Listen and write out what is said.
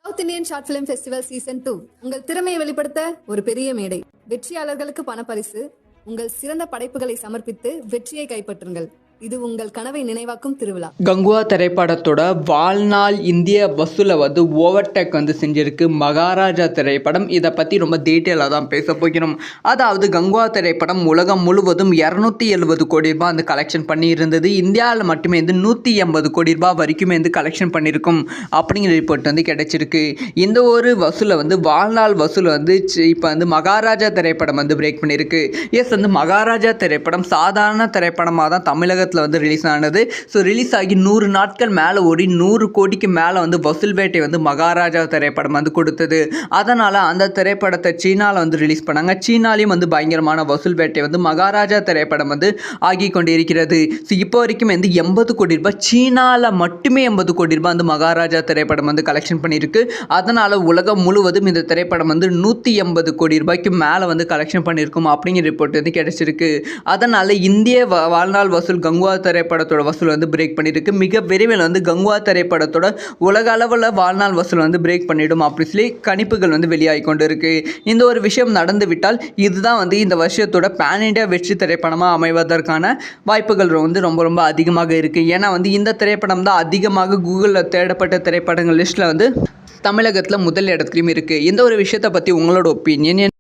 South Indian short film festival season 2 உங்கள் திறமையை வெளிப்படுத்த ஒரு பெரிய மேடை. வெற்றியாளர்களுக்கு பணப்பரிசு. உங்கள் சிறந்த படைப்புகளை சமர்ப்பித்து வெற்றியை கைப்பற்றுங்கள். இது உங்கள் கனவை நினைவாக்கும் திருவிழா. கங்குவா திரைப்படத்தோட வாழ்நாள் இந்திய வசூலை ஓவர்டேக் செஞ்சிருக்கு மகாராஜா திரைப்படம். இதை பற்றி ரொம்ப டீட்டெயிலாக தான் பேச போகிறோம். அதாவது கங்குவா திரைப்படம் உலகம் முழுவதும் 270 கோடி ரூபாய் கலெக்ஷன் பண்ணி இருந்தது. இந்தியாவில் மட்டுமே 180 கோடி ரூபாய் வரைக்குமே கலெக்ஷன் பண்ணியிருக்கும் அப்படிங்கிற ரிப்போர்ட் கிடைச்சிருக்கு. இந்த ஒரு வசூலை வாழ்நாள் வசூல் இப்போ மகாராஜா திரைப்படம் பிரேக் பண்ணியிருக்கு. எஸ், மகாராஜா திரைப்படம் சாதாரண திரைப்படமாக தான் தமிழகத்தில் ரிலீஸ் ஆனது. ஸோ ரிலீஸ் ஆகி 100 நாட்கள் மேலே ஓடி 100 கோடிக்கு மேலே வசூல் வேட்டை மகாராஜா திரைப்படம் கொடுத்தது. அதனால் அந்த திரைப்படத்தை சீனாவில் ரிலீஸ் பண்ணாங்க. சீனாலையும் பயங்கரமான வசூல் வேட்டை மகாராஜா திரைப்படம் ஆகி கொண்டு இருக்கிறது. ஸோ இப்போ வரைக்கும் 80 கோடி ரூபாய், சீனாவில் மட்டுமே 80 கோடி ரூபாய் மகாராஜா திரைப்படம் கலெக்ஷன் பண்ணியிருக்கு. அதனால் உலகம் முழுவதும் இந்த திரைப்படம் 180 கோடி ரூபாய்க்கு மேலே கலெக்ஷன் பண்ணியிருக்கும் அப்படிங்கிற ரிப்போர்ட் கிடைச்சிருக்கு. அதனால் இந்திய வாழ்நாள் வசூல் கங்குவா திரைப்படத்தோட வசூல் பிரேக் பண்ணியிருக்கு. மிக விரைவில் கங்குவா திரைப்படத்தோட உலக அளவில் வாழ்நாள் வசூல் பிரேக் பண்ணிடும் அப்படின்னு சொல்லி கணிப்புகள் வெளியாகி கொண்டு இருக்கு. இந்த ஒரு விஷயம் நடந்து விட்டால் இதுதான் இந்த வருஷத்தோட பேன் இண்டியா வெற்றி திரைப்படமாக அமைவதற்கான வாய்ப்புகள் ரொம்ப ரொம்ப அதிகமாக இருக்கு. ஏன்னா இந்த திரைப்படம் தான் அதிகமாக கூகுளில் தேடப்பட்ட திரைப்படங்கள் லிஸ்ட்டில் தமிழகத்தில் முதல் இடத்துலையும் இருக்குது. இந்த ஒரு விஷயத்தை பற்றி உங்களோட ஒப்பீனியன்